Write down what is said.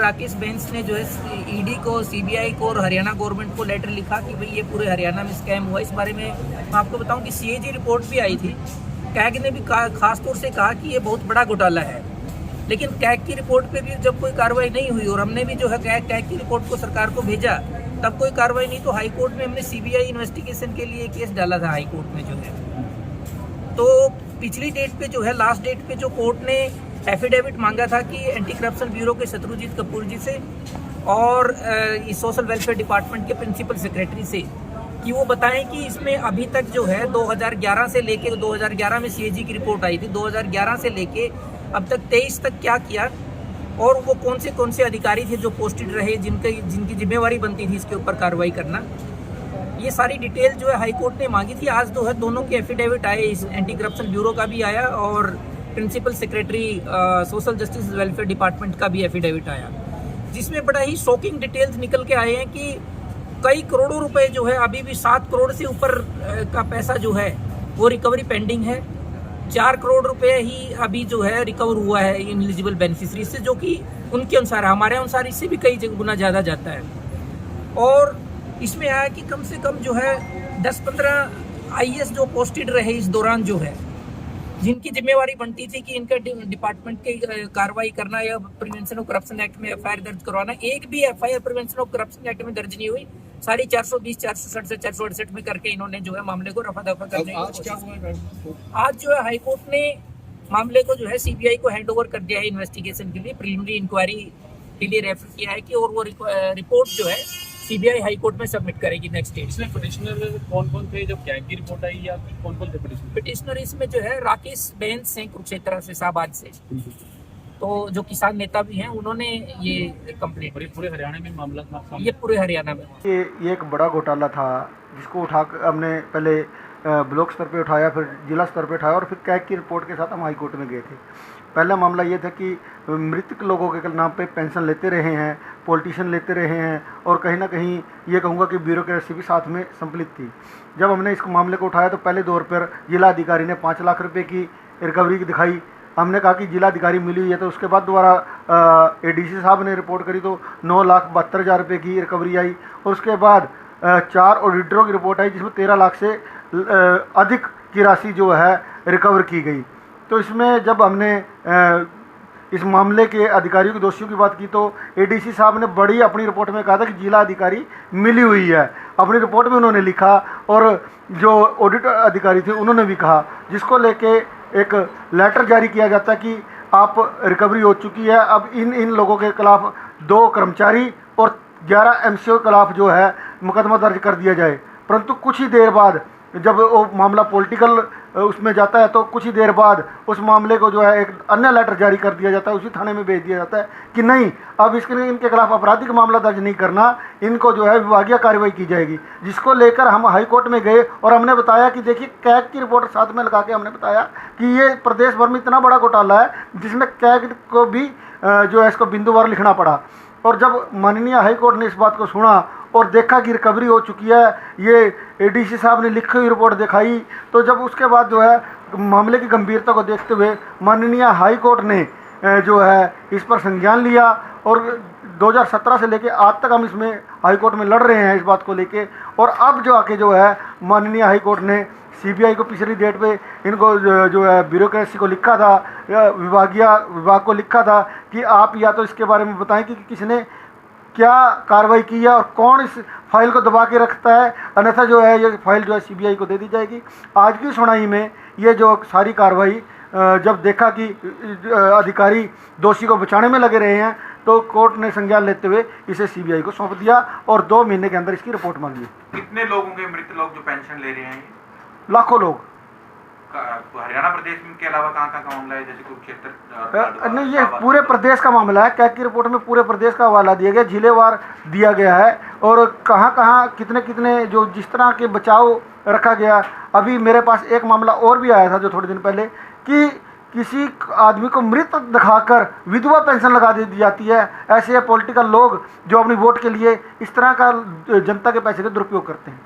राकेश बेंस ने जो है ईडी को, सीबीआई को और हरियाणा गवर्नमेंट को लेटर लिखा कि भाई ये पूरे हरियाणा में स्कैम हुआ। इस बारे में मैं आपको बताऊं कि सीएजी रिपोर्ट भी आई थी। कैग ने भी खास तौर से कहा कि ये बहुत बड़ा घोटाला है, लेकिन कैग की रिपोर्ट पे भी जब कोई कार्रवाई नहीं हुई और हमने भी जो है कैग की रिपोर्ट को सरकार को भेजा, तब कोई कार्रवाई नहीं, तो हाई कोर्ट में हमने सीबीआई इन्वेस्टिगेशन के लिए केस डाला था हाई कोर्ट में जो है। तो पिछली डेट पे जो है, लास्ट डेट पे जो कोर्ट ने एफिडेविट मांगा था कि एंटी करप्शन ब्यूरो के शत्रुजीत कपूर जी से और सोशल वेलफेयर डिपार्टमेंट के प्रिंसिपल सेक्रेटरी से, कि वो बताएं कि इसमें अभी तक जो है 2011 से लेके 2011 में सीएजी की रिपोर्ट आई थी, 2011 से लेके अब तक 23 तक क्या किया और वो कौन से अधिकारी थे जो पोस्टेड रहे, जिनकी जिम्मेवारी बनती थी इसके ऊपर कार्रवाई करना। ये सारी डिटेल जो है हाई कोर्ट ने मांगी थी। आज जो है दोनों के एफिडेविट आए, इस एंटी करप्शन ब्यूरो का भी आया और principal secretary social justice welfare department का भी एफिडेविट आया, जिसमें बड़ा ही शॉकिंग डिटेल्स निकल के आए हैं कि कई करोड़ों रुपए जो है, अभी भी 7 करोड़ से ऊपर का पैसा जो है वो रिकवरी पेंडिंग है। 4 करोड़ रुपए ही अभी जो है रिकवर हुआ है इन एलिजिबल बेनिफिशरी से, जो कि उनके अनुसार, हमारे अनुसार इससे भी कई गुना ज़्यादा जाता है। और इसमें आया कि कम से कम जो है 10-15 आईएएस जो पोस्टेड रहे इस दौरान जो है, जिनकी जिम्मेवारी बनती थी कि इनका डिपार्टमेंट की कार्रवाई करना या प्रिवेंशन ऑफ करप्शन एक्ट में एफआईआर दर्ज करवाना, एक भी FIR prevention of corruption act में दर्ज नहीं हुई। सारी 420, 467 से 468 में करके इन्होंने जो है मामले को रफा दफा करने की कोशिश की। आज जो है हाई कोर्ट ने मामले को जो है सीबीआई को हैंड ओवर कर दिया है इन्वेस्टिगेशन के लिए, प्रिलिमिनरी इंक्वायरी के लिए रेफर किया है कि, और वो रिपोर्ट जो है सीबीआई हाई कोर्ट में सबमिट करेगी नेक्स्ट स्टेज। इसमें पिटिशनर कौन थे जब कैग की रिपोर्ट आई, या कौन थे पिटिशनर? इसमें जो है राकेश बेंस हैं कुरुक्षेत्र से, शाहबाद से, तो जो किसान नेता भी हैं, उन्होंने ये कंप्लेंट। पूरे हरियाणा में मामला था? ये पूरे हरियाणा में ये एक बड़ा घोटाला था जिसको उठा हमने पहले ब्लॉक स्तर पे उठाया, फिर जिला स्तर पे उठाया और फिर कैग की रिपोर्ट के साथ हम हाई कोर्ट में गए थे। पहला मामला ये था कि मृतक लोगों के नाम पे पेंशन लेते रहे हैं, पॉलिटिशियन लेते रहे हैं, और कहीं ना कहीं ये कहूँगा कि ब्यूरोक्रेसी भी साथ में संपलित थी। जब हमने इस मामले को उठाया तो पहले दौर पर जिला अधिकारी ने 5 लाख रुपए की रिकवरी दिखाई। हमने कहा कि जिला अधिकारी मिली हुई है, तो उसके बाद दोबारा एडीसी साहब ने रिपोर्ट करी तो 9,72,000 रुपये की रिकवरी आई, और उसके बाद 4 ऑडिटरों की रिपोर्ट आई जिसमें 13 लाख से अधिक की राशि जो है रिकवर की गई। तो इसमें जब हमने इस मामले के अधिकारियों के दोषियों की बात की तो एडीसी साहब ने बड़ी अपनी रिपोर्ट में कहा था कि जिला अधिकारी मिली हुई है, अपनी रिपोर्ट में उन्होंने लिखा, और जो ऑडिट अधिकारी थे उन्होंने भी कहा, जिसको लेके एक लेटर जारी किया जाता कि आप रिकवरी हो चुकी है। अब इन लोगों के खिलाफ 2 कर्मचारी और 11 एमसीओ के खिलाफ जो है मुकदमा दर्ज कर दिया जाए। परंतु कुछ ही देर बाद जब वो मामला पॉलिटिकल उसमें जाता है तो कुछ ही देर बाद उस मामले को जो है एक अन्य लेटर जारी कर दिया जाता है, उसी थाने में भेज दिया जाता है कि नहीं, अब इनके खिलाफ आपराधिक मामला दर्ज नहीं करना, इनको जो है विभागीय कार्रवाई की जाएगी। जिसको लेकर हम हाई कोर्ट में गए और हमने बताया कि देखिए, कैग की रिपोर्ट साथ में लगा के हमने बताया कि ये प्रदेश भर में इतना बड़ा घोटाला है जिसमें कैग को भी जो है इसको बिंदुवार लिखना पड़ा। और जब माननीय हाई कोर्ट ने इस बात को सुना और देखा कि रिकवरी हो चुकी है, ये एडीसी साहब ने लिखी हुई रिपोर्ट दिखाई, तो जब उसके बाद जो है मामले की गंभीरता को देखते हुए माननीय हाई कोर्ट ने जो है इस पर संज्ञान लिया, और 2017 से लेके आज तक हम इसमें हाई कोर्ट में लड़ रहे हैं इस बात को लेके। और अब जो आके जो है माननीय हाई कोर्ट ने सीबीआई को पिछली डेट पे इनको जो है ब्यूरोक्रेसी को लिखा था, विभाग को लिखा था कि आप या तो इसके बारे में बताएं कि किसने क्या कार्रवाई की है और कौन इस फाइल को दबा के रखता है, अन्यथा जो है ये फाइल जो है सीबीआई को दे दी जाएगी। आज की सुनवाई में ये जो सारी कार्रवाई जब देखा कि अधिकारी दोषी को बचाने में लगे रहे हैं, तो कोर्ट ने संज्ञान लेते हुए इसे सीबीआई को सौंप दिया और 2 महीने के अंदर इसकी रिपोर्ट मांगी। कितने लोग होंगे मृत लोग जो पेंशन ले रहे हैं? लाखों लोग। हरियाणा प्रदेश में के अलावा कहाँ का मामला है, जैसे कुरुक्षेत्र? नहीं, ये पूरे प्रदेश का मामला है। कैग की रिपोर्ट में पूरे प्रदेश का हवाला दिया गया, जिलेवार दिया गया है, और कहाँ कितने जो जिस तरह के बचाव रखा गया। अभी मेरे पास एक मामला और भी आया था जो थोड़े दिन पहले, कि किसी आदमी को मृत दिखाकर विधवा पेंशन लगा दी जाती है। ऐसे पॉलिटिकल लोग जो अपनी वोट के लिए इस तरह का जनता के पैसे का दुरुपयोग करते हैं।